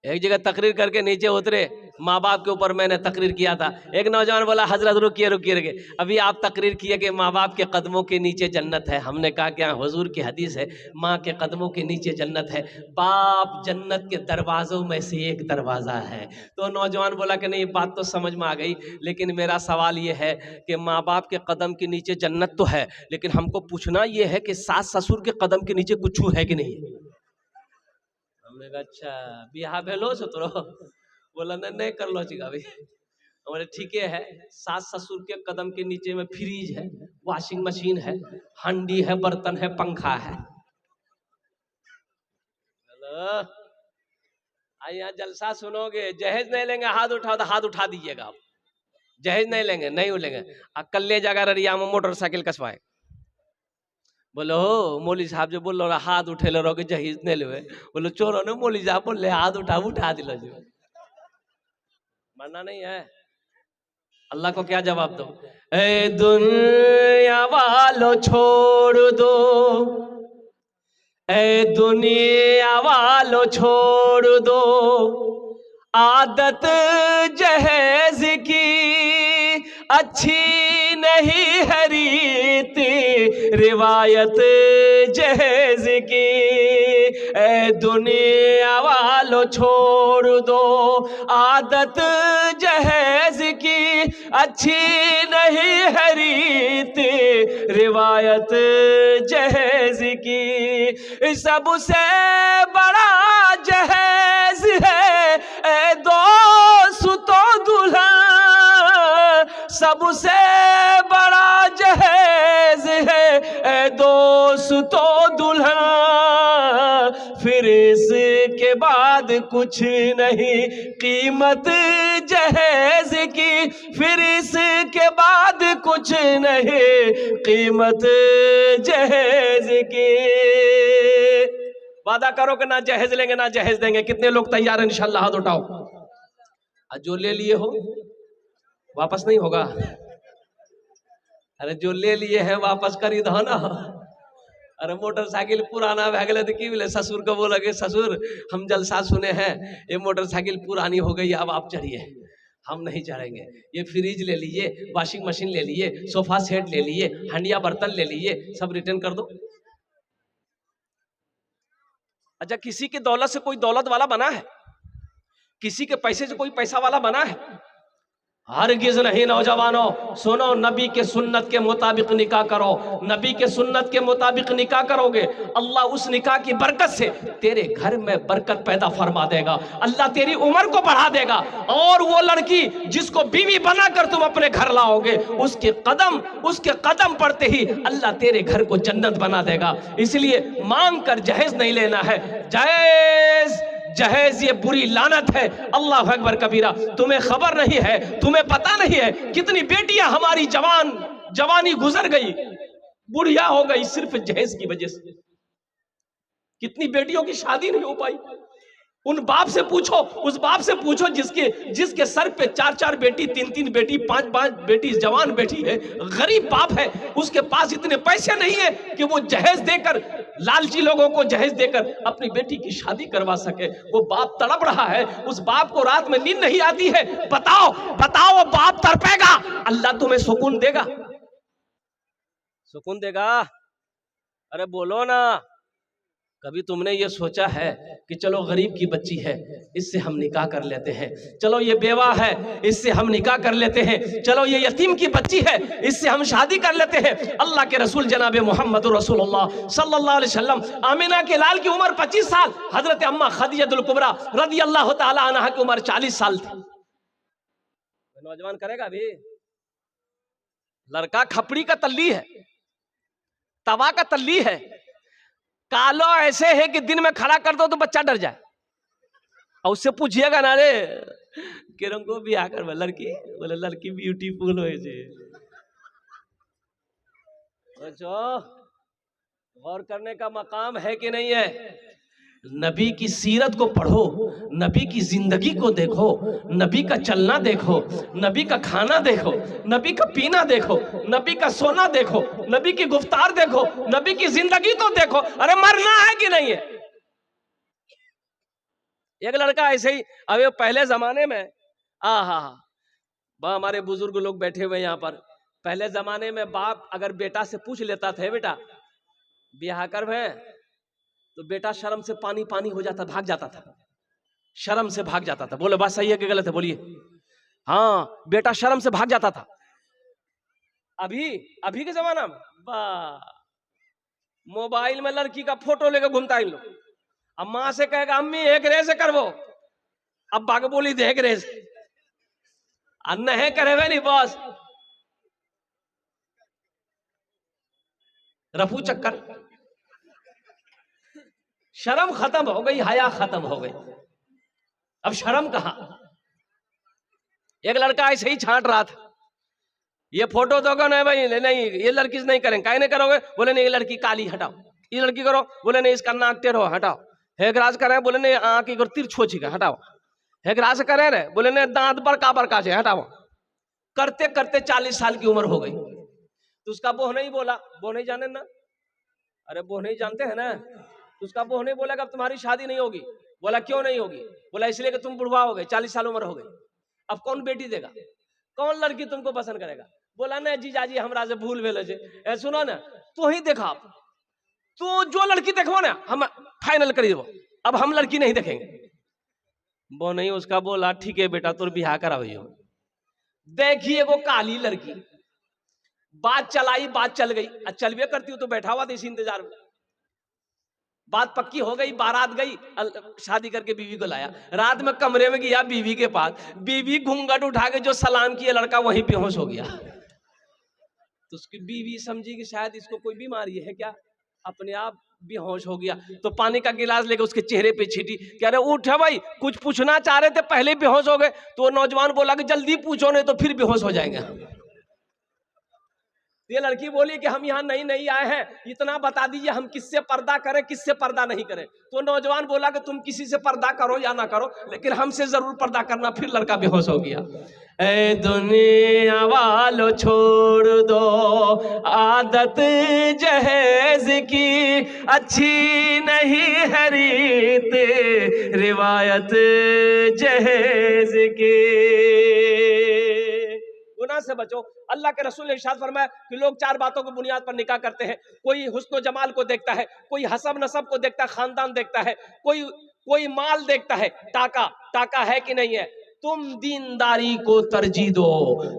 एक जगह तकरीर करके नीचे उतरे, माँ बाप के ऊपर मैंने तकरीर किया था। एक नौजवान बोला हजरत रुकिए रुकिए रुकिए, अभी आप तकरीर किए कि माँ बाप के कदमों के नीचे जन्नत है। हमने कहा कि हाँ, हुजूर की हदीस है, माँ के कदमों के नीचे जन्नत है, बाप जन्नत के दरवाजों में से एक दरवाजा है। तो नौजवान बोला कि नहीं, बात तो समझ में आ गई, लेकिन मेरा सवाल ये है कि माँ बाप के कदम के नीचे जन्नत तो है, लेकिन हमको पूछना ये है कि सास ससुर के कदम के नीचे कुछ है कि नहीं। हमने कहा अच्छा बिहा भेलो सतरो, बोला नहीं कर लो जी अभी। हमारे ठीक है, सास ससुर के कदम के नीचे में फ्रिज है, वॉशिंग मशीन है, हंडी है, बर्तन है, पंखा है। हेलो, आई यहाँ जलसा सुनोगे, जहेज नहीं लेंगे हाथ उठाओ तो हाथ उठा दीजिएगा आप। जहेज नहीं लेंगे, नहीं लेंगे। कल ले जाकर रिया में मोटरसाइकिल कसवाए, बोलो मौली साहब जो बोल रहा हाथ उठे लो रहो जहीज नहीं ले, बोलो चोरो ने मौली साहब बोल हाथ उठा दिलो जी, मरना नहीं है। अल्लाह को क्या जवाब दो? ए दुनिया वालों छोड़ दो, ए दुनिया वालों छोड़ दो, आदत जहेज की अच्छी नहीं है रीत, रिवायत जहेज की। ए दुनिया वालों छोड़ दो, आदत जहेज की अच्छी नहीं है रीत, रिवायत जहेज की। सबसे बड़ा जहेज है ए दोस्तों दुल्हन, सबसे बड़ा जहेज है ए दोस्तों दुल्हन, फिर इसके बाद कुछ नहीं कीमत जहेज की, फिर इसके बाद कुछ नहीं कीमत जहेज की। वादा करो कि ना जहेज लेंगे ना जहेज देंगे। कितने लोग तैयार हैं? इंशाल्लाह हाथ उठाओ। जो ले लिए हो वापस नहीं होगा। अरे जो ले लिए हैं वापस कर दो ना। अरे मोटरसाइकिल पुराना भै गए तो की बोले ससुर को बोला कि ससुर हम जलसा सुने हैं, ये मोटरसाइकिल पुरानी हो गई, अब आप चढ़िए। हम नहीं चढ़ेंगे। ये फ्रिज ले लिए, वॉशिंग मशीन ले लिए, सोफा सेट ले लिए, हंडिया बर्तन ले लिए, सब रिटर्न कर दो। अच्छा, किसी की दौलत से कोई दौलत वाला बना है? किसी के पैसे से कोई पैसा वाला बना है? हरगिज नहीं। नौजवानों सुनो, नबी के सुन्नत के मुताबिक निकाह करो। नबी के सुन्नत के मुताबिक निकाह करोगे, अल्लाह उस निकाह की बरकत से तेरे घर में बरकत पैदा फरमा देगा, अल्लाह तेरी उम्र को बढ़ा देगा। और वो लड़की जिसको बीवी बनाकर तुम अपने घर लाओगे, उसके कदम पड़ते ही अल्लाह तेरे घर को जन्नत बना देगा। इसलिए मांग कर जहेज नहीं लेना है। जहेज ये बुरी लानत है। अल्लाह अकबर कबीरा। तुम्हें खबर नहीं है, तुम्हें पता नहीं है कितनी बेटियां हमारी जवानी गुजर गई, बुढ़िया हो गई सिर्फ जहेज की वजह से। कितनी बेटियों की शादी नहीं हो पाई। उन बाप से पूछो, उस बाप से पूछो जिसके सर पे 4-4 बेटी, 3-3 बेटी, 5-5 बेटी, जवान बेटी है, गरीब बाप है, उसके पास इतने पैसे नहीं है कि वो जहेज देकर, लालची लोगों को जहेज देकर अपनी बेटी की शादी करवा सके। वो बाप तड़प रहा है, उस बाप को रात में नींद नहीं आती है। बताओ वो बाप तड़पेगा, अल्लाह तुम्हें सुकून देगा? सुकून देगा? अरे बोलो ना। कभी तुमने ये सोचा है कि चलो गरीब की बच्ची है, इससे हम निकाह कर लेते हैं, चलो ये बेवा है, इससे हम निकाह कर लेते हैं, चलो ये यतीम की बच्ची है, इससे हम शादी कर लेते हैं। अल्लाह के रसूल जनाब मोहम्मद रसूलुल्लाह सल्लल्लाहु अलैहि वसल्लम, आमिना के लाल की उम्र 25 साल, हजरत अम्मा खदीजतुल कुबरा रदी अल्लाह तआला अन्हा की उम्र 40 साल थी। नौजवान करेगा भी? लड़का खपड़ी का तल्ली है, तवा का तल्ली है, कालो ऐसे है कि दिन में खड़ा कर दो तो बच्चा डर जाए। और उससे पूछिएगा ना रे किरंगो भी आकर लड़की, बोले लड़की ब्यूटीफुल हो जे। गौर करने का मकाम है कि नहीं है? नबी की सीरत को पढ़ो, नबी की जिंदगी को देखो, नबी का चलना देखो, नबी का खाना देखो, नबी का पीना देखो, नबी का सोना देखो, नबी की गुफ्तार देखो, नबी की जिंदगी तो देखो। अरे मरना है कि नहीं है? एक लड़का ऐसे ही, अबे पहले जमाने में हमारे बुजुर्ग लोग बैठे हुए यहाँ पर, पहले जमाने में बाप अगर बेटा से पूछ लेता था, बेटा ब्याह कर भे, तो बेटा शर्म से पानी पानी हो जाता, भाग जाता था, शर्म से भाग जाता था। बोले बात सही है कि गलत है, बोलिए। हाँ, बेटा शर्म से भाग जाता था। अभी के जमाना में मोबाइल में लड़की का फोटो लेकर घूमता है इन लोग। अब माँ से कहेगा अम्मी एक रे से करवो, अब बाग बोली दे एक रे से, नहीं करे नहीं बस रफू चक्कर। शर्म खत्म हो गई, हया खत्म हो गई, अब शर्म कहां। एक लड़का ऐसे ही छांट रहा था, ये फोटो दोगे नहीं भाई, नहीं ये लड़की से नहीं करेंगे, काहे नहीं करोगे, बोले नहीं ये लड़की काली, हटाओ। ये लड़की करो, बोले नहीं इसका नाक टेढ़ो, हटाओ। हेगराज करे, बोले नहीं आंख की तिरछोची का, हटाओ। हेगराज करे रहे, बोले नहीं दांत बरका बरका से, हटाओ। करते करते 40 साल की उम्र हो गई, तो उसका बोह नहीं बोला, बोह नहीं जाने ना, अरे बोह नहीं जानते हैं ना, तो उसका बोह नहीं बोला कि अब तुम्हारी शादी नहीं होगी। बोला क्यों नहीं होगी, बोला इसलिए कि तुम बुढ़वा हो गए, 40 साल उम्र हो गई, अब कौन बेटी देगा, कौन लड़की तुमको पसंद करेगा। बोला नहीं जीजाजी हमरा से भूल भेल है, सुनो ना तू ही देखा, तो जो लड़की देखो ना हम फाइनल कर दो, अब हम लड़की नहीं देखेंगे। वो नहीं, उसका बोला ठीक है बेटा तुर बिहार कराइयो। देखिए वो काली लड़की, बात चलाई, बात चल गई, चलवे करती हूँ तो बैठा हुआ था इसी इंतजार में। बात पक्की हो गई, बारात गई, शादी करके बीवी को लाया, रात में कमरे में गया बीवी के पास, बीवी घूंघट उठा के जो सलाम किया, लड़का वहीं बेहोश हो गया। तो उसकी बीवी समझी कि शायद इसको कोई बीमारी है क्या, अपने आप बेहोश हो गया। तो पानी का गिलास लेकर उसके चेहरे पे छीटी, कह रहे उठ भाई, कुछ पूछना चाह रहे थे पहले बेहोश हो गए। तो नौजवान बोला कि जल्दी पूछो नहीं तो फिर बेहोश हो जाएंगे। ये लड़की बोली कि हम यहाँ नहीं आए हैं, इतना बता दीजिए हम किससे पर्दा करें किससे पर्दा नहीं करें। तो नौजवान बोला कि तुम किसी से पर्दा करो या ना करो, लेकिन हमसे जरूर पर्दा करना। फिर लड़का बेहोश हो गया। ए दुनिया वालों छोड़ दो आदत जहेज की, अच्छी नहीं है रीत रिवायत जहेज की। गुनाह से बचो। अल्लाह के रसूल ने इरशाद फरमाया कि लोग 4 बातों की बुनियाद पर निकाह करते हैं। कोई हुस्न जमाल को देखता है, कोई हसब नसब को देखता है, खानदान देखता है, कोई माल देखता है, टाका है कि नहीं है। तुम दीनदारी को तरजीह दो।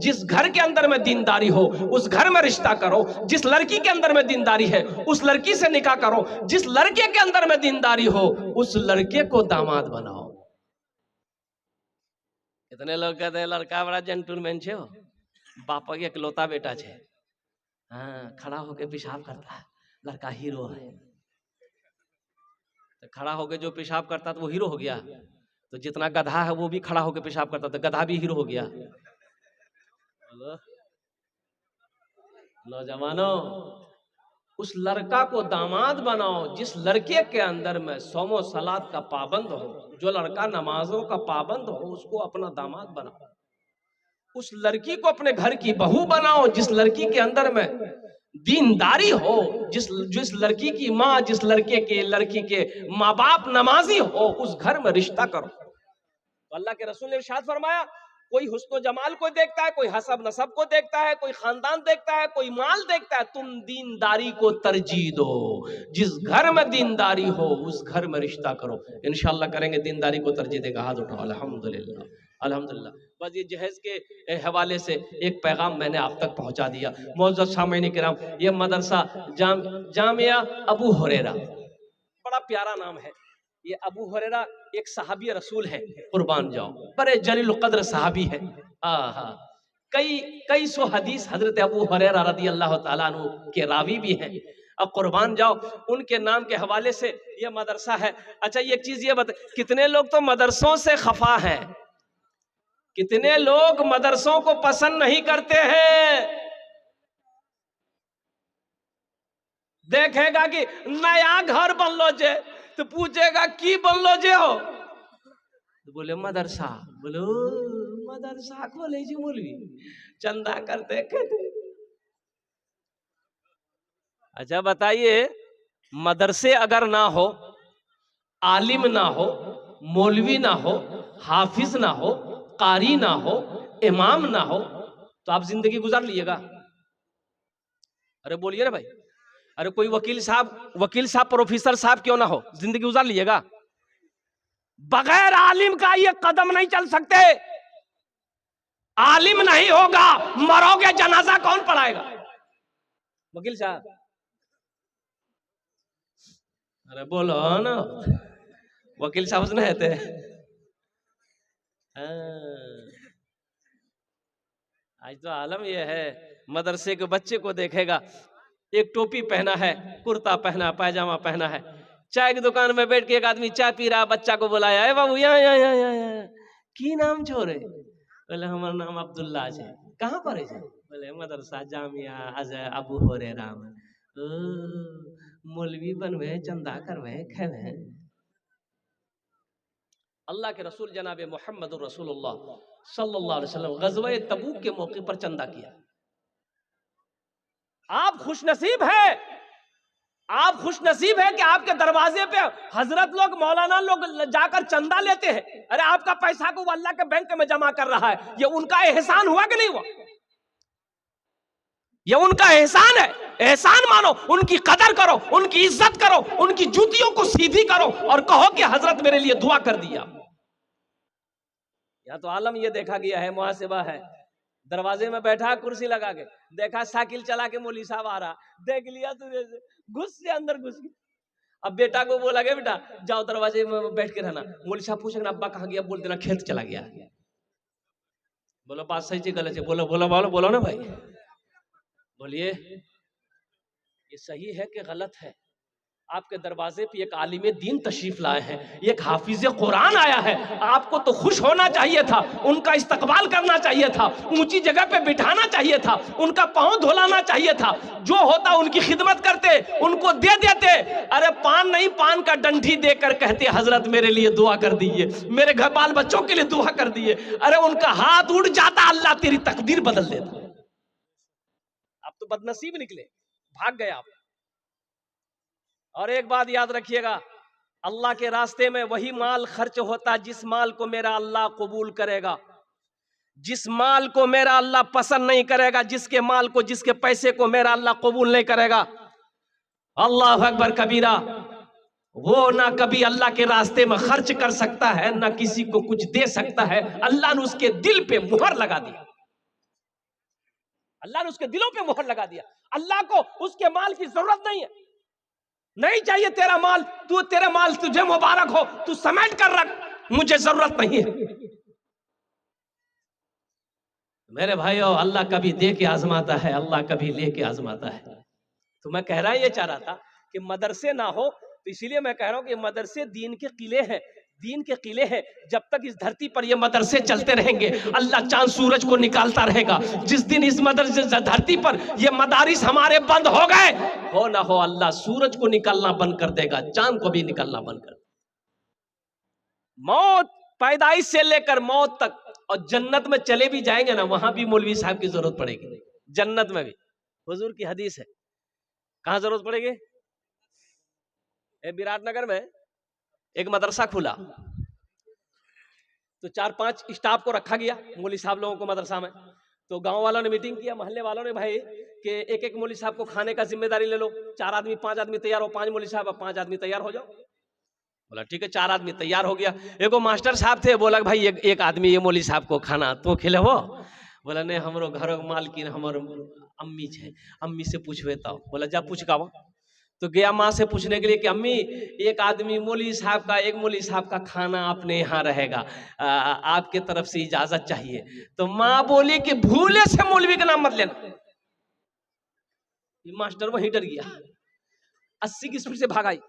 जिस घर के अंदर में दीनदारी हो उस घर में रिश्ता करो। जिस लड़की के अंदर में दीनदारी है उस लड़की से निकाह करो। जिस लड़के के अंदर में दीनदारी हो उस लड़के को दामाद बनाओ। इतने लोग कहते हैं लड़का बड़ा जेंटलमैन छे, बापा के इकलौता बेटा छे, हाँ खड़ा होके पेशाब करता है, लड़का हीरो है। तो खड़ा होके जो पेशाब करता तो वो हीरो हो गया। तो जितना गधा है वो भी खड़ा होके पेशाब करता तो गधा भी हीरो हो गया। नौजवानों, उस लड़का को दामाद बनाओ जिस लड़के के अंदर में सौमो सलात का पाबंद हो। जो लड़का नमाजों का पाबंद हो उसको अपना दामाद बनाओ। उस लड़की को अपने घर की बहू बनाओ जिस लड़की के अंदर में दीनदारी हो। जिस लड़की की माँ, जिस लड़की के माँ बाप नमाजी हो, उस घर में रिश्ता करो। तो अल्लाह के रसूल ने इरशाद फरमाया, कोई हुस्न जमाल को देखता है, कोई हसब नसब को देखता है, कोई खानदान देखता है, कोई माल देखता है, तुम दीनदारी को तरजीह दो। जिस घर में दीनदारी हो उस घर में रिश्ता करो। इंशाअल्लाह करेंगे, दीनदारी को तरजीह देगा। हाथ उठाओ। अल्हम्दुलिल्लाह अल्हम्दुलिल्लाह। बस ये जहेज के हवाले से एक पैगाम मैंने आप तक पहुंचा दिया। मोअज़्ज़ज़ सामीन किराम, ये मदरसा जामिया अबू हुरैरा, बड़ा प्यारा नाम है। ये अबू हुरैरा एक सहाबी रसूल है, कुर्बान जाओ, बड़े जलील कद्र सहाबी है। कई सौ हदीस हजरत अबू हुरैरा रज़ी अल्लाह ताला अन्हु के रावी भी हैं। अब कुर्बान जाओ, उनके नाम के हवाले से ये मदरसा है। अच्छा एक चीज ये बता, कितने लोग तो मदरसों से खफा हैं, कितने लोग मदरसों को पसंद नहीं करते हैं। देखेगा कि नया घर बनलो जे तो पूछेगा की बनलो जे हो, तो बोले मदरसा। बोलो मदरसा खोले जी मौलवी, चंदा करते कहते। अच्छा बताइए, मदरसे अगर ना हो, आलिम ना हो, मौलवी ना हो, हाफिज ना हो, कारी ना हो, इमाम ना हो, तो आप जिंदगी गुजार लीजिएगा? अरे बोलिए ना भाई। अरे कोई वकील साहब प्रोफेसर साहब क्यों ना हो, जिंदगी गुजार लीजिएगा? बगैर आलिम का ये कदम नहीं चल सकते। आलिम नहीं होगा, मरोगे, जनाजा कौन पढ़ाएगा? वकील साहब, अरे बोलो ना, वकील साहब नहीं थे। आज तो आलम ये है, मदरसे के बच्चे को देखेगा, एक टोपी पहना है, कुर्ता पहना, पैजामा पहना है, चाय की दुकान में बैठ के एक आदमी चाय पी रहा, बच्चा को बुलाया, ए बाबू यहाँ की नाम छोरे? बोले हमारा नाम अब्दुल्ला है। कहाँ पर है? बोले मदरसा जामिया अजय अबू होरे राम। मौलवी बनवे, चंदा करवे, खेवे। अल्लाह के रसूल जनाब मोहम्मद रसूलुल्लाह सल्लल्लाहु अलैहि वसल्लम गज़वे तबूक के मौके पर चंदा किया। आप खुशनसीब हैं, आप खुशनसीब हैं कि आपके दरवाजे पे हजरत लोग, मौलाना लोग जाकर चंदा लेते हैं। अरे आपका पैसा को वो अल्लाह के बैंक में जमा कर रहा है, ये उनका एहसान हुआ कि नहीं हुआ? ये उनका एहसान है, एहसान मानो, उनकी कदर करो, उनकी इज्जत करो, उनकी जूतियों को सीधी करो और कहो कि हजरत मेरे लिए दुआ कर दिया। या तो आलम ये देखा गया है, मुहासिबा है, दरवाजे में बैठा, कुर्सी लगा के, देखा साइकिल चला के मौली साहब आ रहा, देख लिया तुझे, घुस से अंदर घुस गया। अब बेटा को बोला गया, बेटा जाओ दरवाजे में बैठ के रहना। मौली साहब पूछेंगे अब्बा कहाँ गया? बोल देना खेत चला गया। बोलो बात सही है गलत है? बोलो बोलो बोलो बोलो ना भाई, बोलिए ये सही है कि गलत है? आपके दरवाजे पे एक आलिम दीन तशरीफ लाए हैं, एक हाफिज कुरान आया है, आपको तो खुश होना चाहिए था, उनका इस्तकबाल करना चाहिए था, ऊंची जगह पे बिठाना चाहिए था, उनका पांव धुलाना चाहिए था, जो होता उनकी खिदमत करते, उनको दे देते। अरे पान नहीं, पान का डंठी देकर कहते हजरत मेरे लिए दुआ कर दीजिए, मेरे घर बाल बच्चों के लिए दुआ कर दिए। अरे उनका हाथ उड़ जाता, अल्लाह तेरी तकदीर बदल देता। आप तो बदनसीब निकले, भाग गए आप। और एक बात याद रखिएगा, अल्लाह के रास्ते में वही माल खर्च होता जिस माल को मेरा अल्लाह कबूल करेगा, जिस माल को मेरा अल्लाह पसंद नहीं करेगा, जिसके माल को, जिसके पैसे को मेरा अल्लाह कबूल नहीं करेगा, अल्लाह अकबर कबीरा, वो ना कभी अल्लाह के रास्ते में खर्च कर सकता है, ना किसी को कुछ दे सकता है। अल्लाह ने उसके दिल पे मुहर लगा दिया, अल्लाह ने उसके दिलों पे मुहर लगा दिया। अल्लाह को उसके माल की जरूरत नहीं है, नहीं चाहिए तेरा माल, तू तेरा माल तुझे मुबारक हो, तू समेट कर रख, मुझे जरूरत नहीं है। मेरे भाइयों, अल्लाह कभी दे के आजमाता है, अल्लाह कभी लेके आजमाता है। तो मैं कह रहा ये चाह रहा था कि मदरसे ना हो, तो इसीलिए मैं कह रहा हूं कि मदरसे दीन के किले हैं, दीन के किले हैं। जब तक इस धरती पर ये मदरसे चलते रहेंगे, अल्लाह चांद सूरज को निकालता रहेगा। जिस दिन इस मदरसे धरती पर ये मदारिस हमारे बंद हो गए, हो ना हो, अल्लाह सूरज को निकालना बंद कर देगा, चांद को भी निकालना बंद कर। मौत, पैदाइश से लेकर मौत तक, और जन्नत में चले भी जाएंगे ना, वहां भी मौलवी साहब की जरूरत पड़ेगी। जन्नत में भी हुजूर की हदीस है, कहां जरूरत पड़ेगी? विराटनगर में एक मदरसा खुला, तो 4-5 स्टाफ को रखा गया, मौलवी साहब लोगों को मदरसा में। तो गांव वालों ने मीटिंग किया, मोहल्ले वालों ने, भाई कि एक मौलवी साहब को खाने का जिम्मेदारी ले लो, 4 आदमी 5 आदमी तैयार हो, 5 मौलवी साहब, 5 आदमी तैयार हो जाओ। बोला ठीक है, 4 आदमी तैयार हो गया। एगो मास्टर साहब थे, बोला भाई एक आदमी ये मौलवी साहब को खाना तो खिले हो। बोला नहीं, हमारो घर मालकिन हमारो अम्मी है, अम्मी से पूछवे। बोला जा पूछ का। तो गया माँ से पूछने के लिए कि अम्मी, एक आदमी मौलवी साहब का, एक मौलवी साहब का खाना अपने यहाँ रहेगा, आपके तरफ से इजाजत चाहिए। तो माँ बोली कि भूले से मौलवी का नाम मत लेना। मास्टर वहीं डर गया, 80 की स्पीड से भागाई।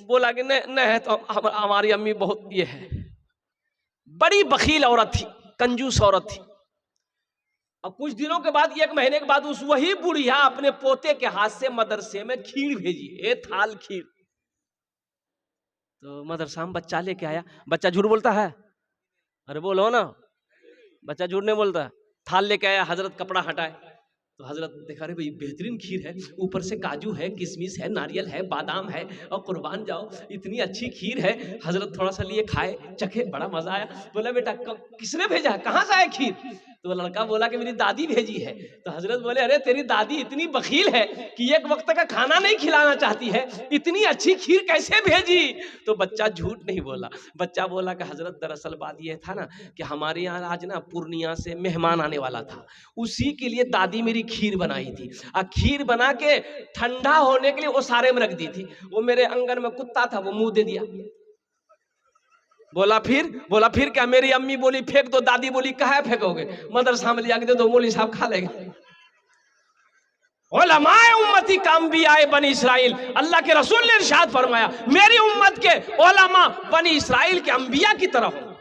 बोला कि नहीं है, तो हमारी अम्मी बहुत ये है, बड़ी बखील औरत थी, कंजूस औरत थी। और कुछ दिनों के बाद, 1 महीने के बाद, उस वही बुढ़िया अपने पोते के हाथ से मदरसे में खीर भेजी, 1 थाल खीर। तो मदरसा में बच्चा लेके आया। बच्चा झूठ बोलता है? अरे बोलो ना, बच्चा झूठ नहीं बोलता है। थाल लेके आया, हजरत कपड़ा हटाए, तो हजरत देखा रे भाई बेहतरीन खीर है, ऊपर से काजू है, किशमिश है, नारियल है, बादाम है और कुर्बान जाओ इतनी अच्छी खीर है। हजरत थोड़ा सा लिए खाए, चखे, बड़ा मजा आया। बोला बेटा किसने भेजा है, कहाँ से आया खीर? तो वो लड़का बोला कि मेरी दादी भेजी है। तो हजरत बोले अरे तेरी दादी इतनी बखील है कि एक वक्त का खाना नहीं खिलाना चाहती है, इतनी अच्छी खीर कैसे भेजी? तो बच्चा झूठ नहीं बोला, बच्चा बोला कि हजरत दरअसल बात यह था ना कि हमारे यहाँ आज ना पूर्णिया से मेहमान आने वाला था, उसी के लिए दादी मेरी खीर बनाई थी। और खीर बना के ठंडा होने के लिए वो सारे में रख दी थी। वो मेरे आंगन में कुत्ता था, वो मुंह दे दिया। बोला फिर क्या? मेरी अम्मी बोली फेंक दो, दादी बोली कहाँ फेंकोगे? मदरसा में ले जाके दे दो, मौलवी साहब खा लेंगे। उलमाए उम्मती का अंबियाए बनी इसराइल, अल्लाह के रसूल ने इरशाद फरमाया मेरी उम्मत के उलमा बनी इसराइल के अंबिया की तरह।